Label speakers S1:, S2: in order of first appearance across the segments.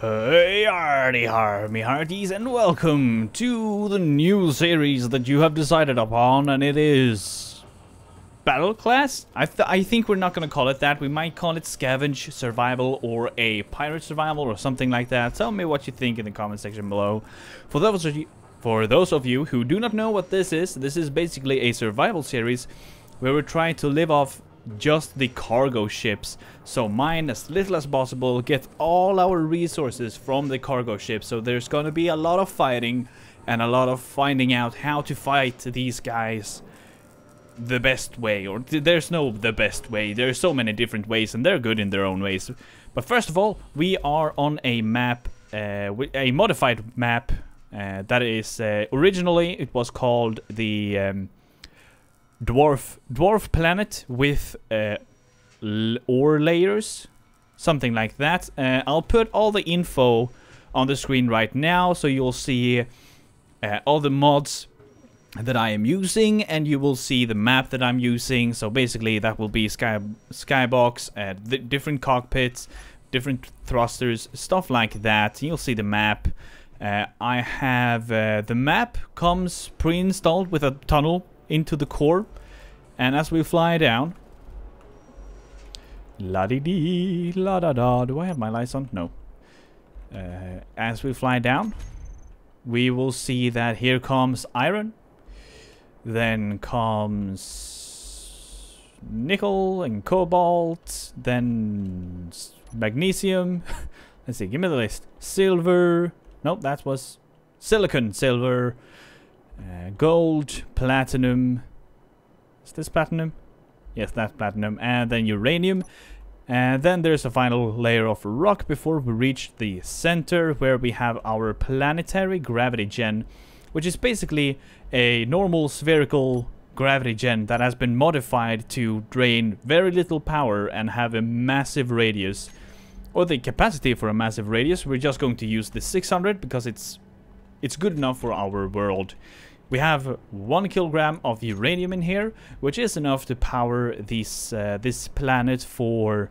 S1: Hey, hardy har, me hearties, and welcome to the new series that you have decided upon, and it is Battle Class? I think we're not gonna call it that. We might call it Scavenge Survival or a Pirate Survival or something like that. Tell me what you think in the comment section below. For those of you who do not know what this is basically a survival series where we're trying to live off just the cargo ships. So mine as little as possible, get all our resources from the cargo ships. So there's gonna be a lot of fighting and a lot of finding out how to fight these guys the best way. Or there's no the best way, there's so many different ways and they're good in their own ways. But first of all, we are on a map, a modified map that is originally it was called the dwarf planet with ore layers, something like that. I'll put all the info on the screen right now, so you'll see all the mods that I am using, and you will see the map that I'm using. So basically, that will be skybox, different cockpits, different thrusters, stuff like that. You'll see the map. I have the map comes pre-installed with a tunnel into the core, and as we fly down, la dee dee la da da. Do I have my lights on? No. As we fly down, we will see that here comes iron, then comes nickel and cobalt, then magnesium. Let's see, give me the list. Silver. Nope, that was silicon, silver. Gold, platinum. Is this platinum? Yes, that's platinum. And then uranium. And then there's a final layer of rock before we reach the center, where we have our planetary gravity gen, which is basically a normal spherical gravity gen that has been modified to drain very little power and have a massive radius, or the capacity for a massive radius. We're just going to use the 600 because it's good enough for our world. We have 1 kilogram of uranium in here, which is enough to power this planet for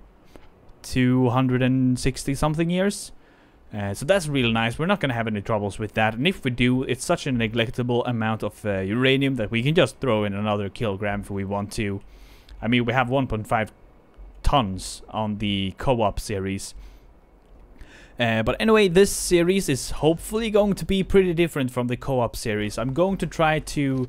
S1: 260 something years. So that's really nice. We're not going to have any troubles with that. And if we do, it's such a neglectable amount of uranium that we can just throw in another kilogram if we want to. I mean, we have 1.5 tons on the co-op series. But anyway, this series is hopefully going to be pretty different from the co-op series. I'm going to try to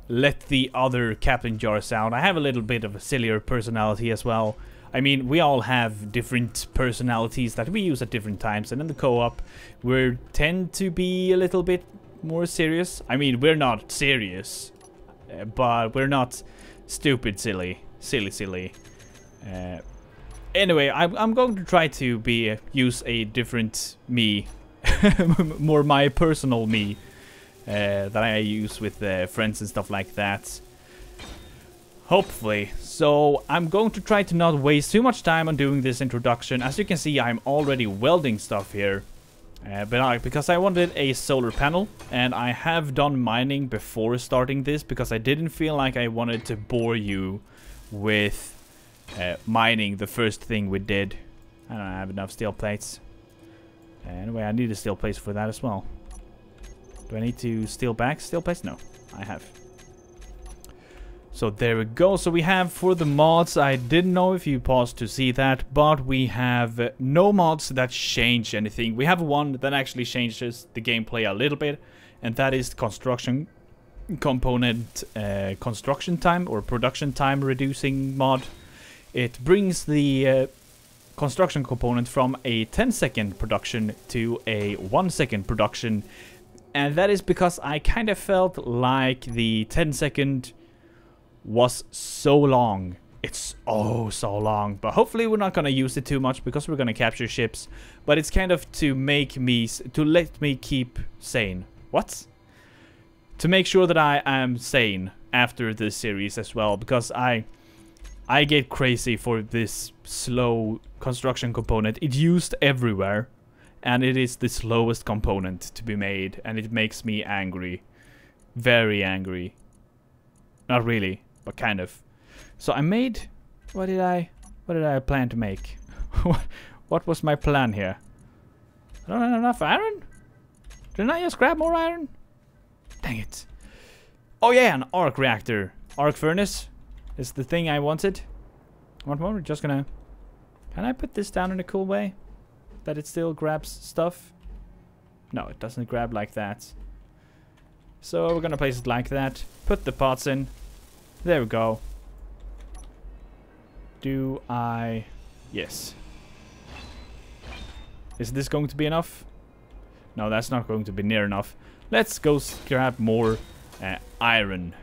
S1: let the other Captain Jars out. I have a little bit of a sillier personality as well. I mean, we all have different personalities that we use at different times. And in the co-op, we tend to be a little bit more serious. I mean, we're not serious, but we're not stupid silly. Anyway, I'm going to try to use a different me, more my personal me, that I use with friends and stuff like that. Hopefully. So I'm going to try to not waste too much time on doing this introduction. As you can see, I'm already welding stuff here, because I wanted a solar panel, and I have done mining before starting this because I didn't feel like I wanted to bore you with mining the first thing we did. I don't have enough steel plates. Anyway, I need a steel plate for that as well. Do I need to steel plates? No, I have. So there we go. So we have for the mods, I didn't know if you paused to see that, but we have no mods that change anything. We have one that actually changes the gameplay a little bit, and that is construction component construction time or production time reducing mod. It brings the construction component from a 10-second production to a 1-second production. And that is because I kind of felt like the 10-second was so long. It's so long. But hopefully we're not going to use it too much because we're going to capture ships. But it's kind of to make me, to let me keep sane. What? To make sure that I am sane after this series as well. Because I get crazy for this slow construction component. It's used everywhere, and it is the slowest component to be made, and it makes me angry. Very angry. Not really, but kind of. So I made... What did I plan to make? What was my plan here? I don't have enough iron? Didn't I just grab more iron? Dang it. Oh yeah, an arc reactor. Arc furnace is the thing I wanted. One more, we're just gonna... Can I put this down in a cool way? That it still grabs stuff? No, it doesn't grab like that. So we're gonna place it like that. Put the pots in. There we go. Do I... Yes. Is this going to be enough? No, that's not going to be near enough. Let's go grab more iron.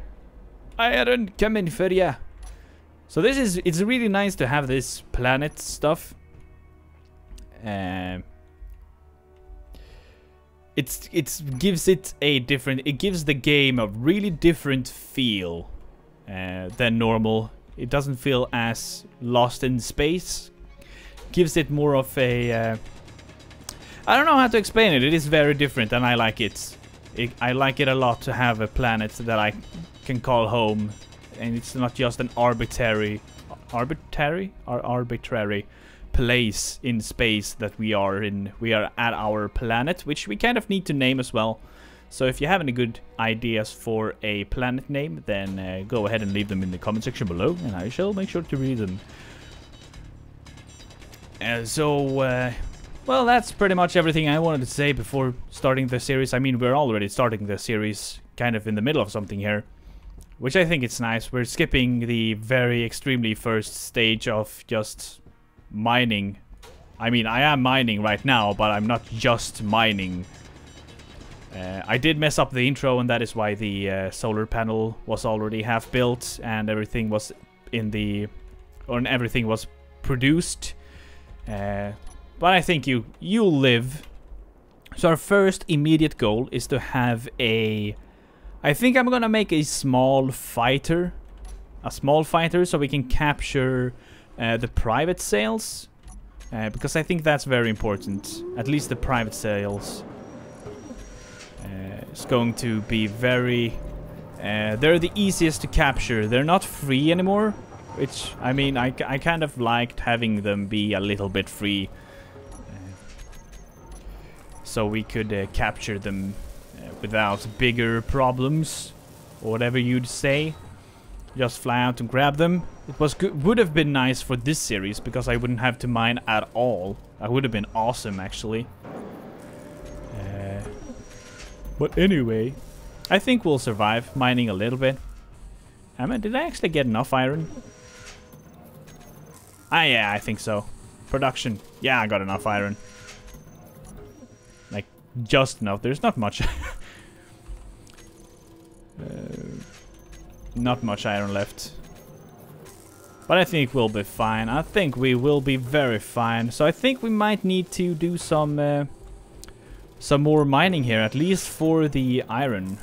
S1: Iron coming for ya. So this is... It's really nice to have this planet stuff. It gives it a different... It gives the game a really different feel than normal. It doesn't feel as lost in space. Gives it more of a... I don't know how to explain it. It is very different and I like it. I like it a lot to have a planet that I can call home. And it's not just an arbitrary place in space that we are in. We are at our planet, which we kind of need to name as well. So if you have any good ideas for a planet name, then go ahead and leave them in the comment section below, and I shall make sure to read them. Well, that's pretty much everything I wanted to say before starting the series. I mean, we're already starting the series kind of in the middle of something here, which I think it's nice. We're skipping the very extremely first stage of just mining. I mean, I am mining right now, but I'm not just mining. I did mess up the intro, and that is why the solar panel was already half built and everything was in the... or everything was produced. But I think you'll live. So our first immediate goal is to have a... I think I'm gonna make a small fighter. A small fighter so we can capture the private sales. Because I think that's very important. At least the private sales. It's going to be very... they're the easiest to capture. They're not free anymore. Which, I mean, I kind of liked having them be a little bit free. So we could capture them without bigger problems. Or whatever you'd say. Just fly out and grab them. It was would have been nice for this series because I wouldn't have to mine at all. That would have been awesome, actually. But anyway, I think we'll survive mining a little bit. I mean, did I actually get enough iron? Ah, yeah, I think so. Production. Yeah, I got enough iron. Like, just enough. There's not much. Not much iron left. But I think we'll be fine. I think we will be very fine. So I think we might need to do some more mining here, at least for the iron.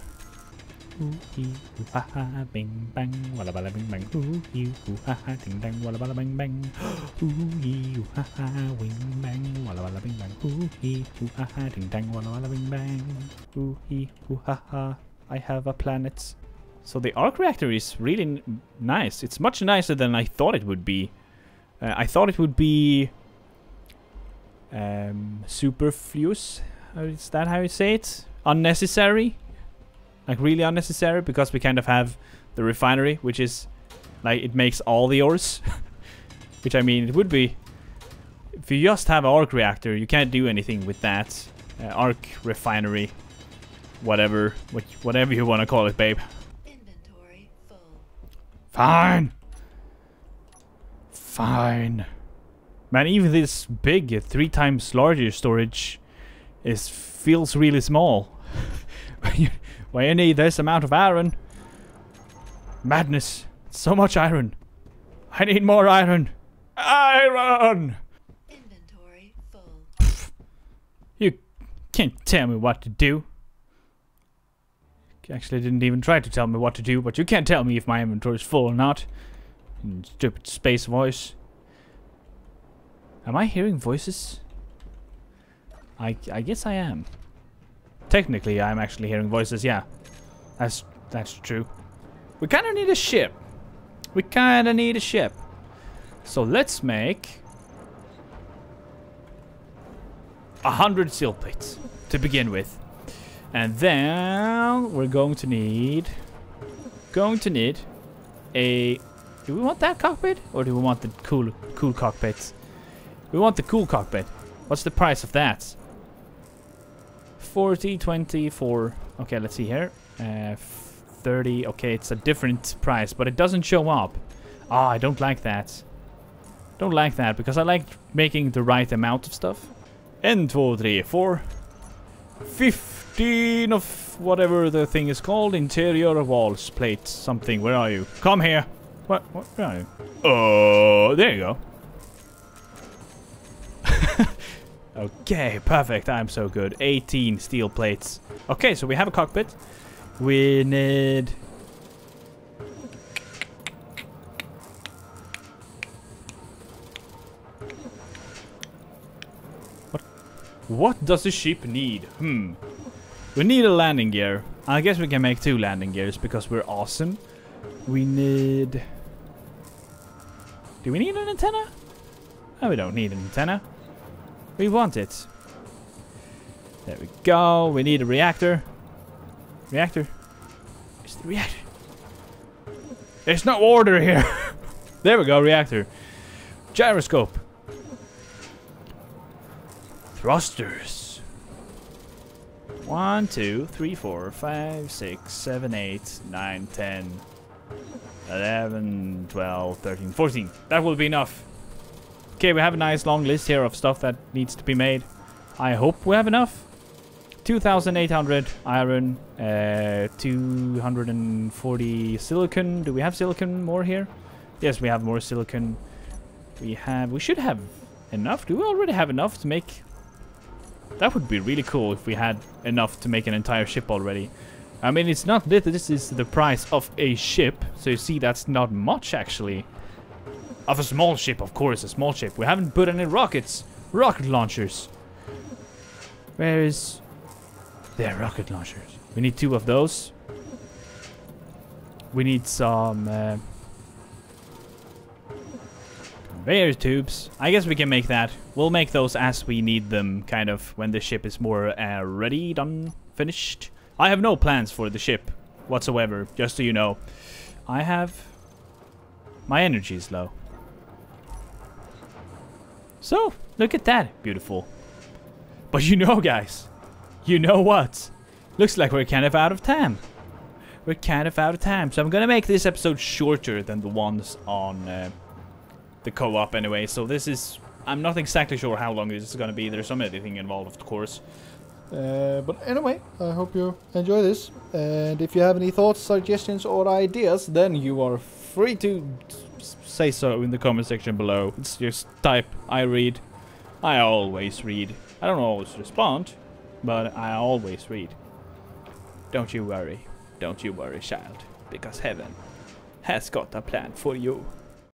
S1: I have a planet. So the arc reactor is really nice. It's much nicer than I thought it would be. I thought it would be superfluous. Is that how you say it? Unnecessary? Like really unnecessary, because we kind of have the refinery, which is like it makes all the ores. Which I mean, it would be... If you just have an arc reactor, you can't do anything with that. Arc refinery. Whatever you want to call it, babe.
S2: Inventory full.
S1: Fine. Fine. Man, even this big, 3 times larger storage feels really small. Why you need this amount of iron? Madness. So much iron. I need more iron. Iron!
S2: Inventory full.
S1: You can't tell me what to do. You actually didn't even try to tell me what to do, but you can't tell me if my inventory is full or not. Stupid space voice. Am I hearing voices? I guess I am. Technically, I'm actually hearing voices, yeah. That's true. We kind of need a ship. We kind of need a ship. So let's make 100 steel plates to begin with. And then we're going to need a... Do we want that cockpit? Or do we want the cool cockpits? We want the cool cockpit. What's the price of that? 40, 24. Okay, let's see here. 30. Okay, it's a different price, but it doesn't show up. Ah, I don't like that. Don't like that, because I like making the right amount of stuff. And 2, 3, 4. 15 of whatever the thing is called. Interior walls, plates, something. Where are you? Come here. What? Where are you? Oh, there you go. Okay, perfect. I'm so good. 18 steel plates. Okay, so we have a cockpit. We need... What does the ship need? We need a landing gear. I guess we can make 2 landing gears because we're awesome. We need... Do we need an antenna? No, we don't need an antenna. We want it. There we go. We need a reactor. Reactor? It's the reactor. There's no order here. There we go, reactor. Gyroscope. Thrusters. 1, 2, 3, 4, 5, 6, 7, 8, 9, 10, 11, 12, 13, 14. That will be enough. Okay, we have a nice long list here of stuff that needs to be made. I hope we have enough. 2,800 iron, 240 silicon. Do we have silicon more here? Yes, we have more silicon. We should have enough. Do we already have enough to make... That would be really cool if we had enough to make an entire ship already. I mean, it's not that this is the price of a ship. So you see, that's not much actually. Of a small ship, of course, a small ship. We haven't put any rockets. Rocket launchers. Where is... There, rocket launchers. We need 2 of those. We need some... conveyor tubes. I guess we can make that. We'll make those as we need them, kind of, when the ship is more ready, done, finished. I have no plans for the ship whatsoever, just so you know. I have... My energy is low. So, look at that. Beautiful. But you know, guys. You know what? Looks like we're kind of out of time. We're kind of out of time. So I'm going to make this episode shorter than the ones on the co-op anyway. So this is... I'm not exactly sure how long this is going to be. There's some editing involved, of course.
S3: But anyway, I hope you enjoy this. And if you have any thoughts, suggestions, or ideas, then you are free to say so in the comment section below. It's just type, I read. I always read. I don't always respond, but I always read. Don't you worry, child, because heaven has got a plan for you.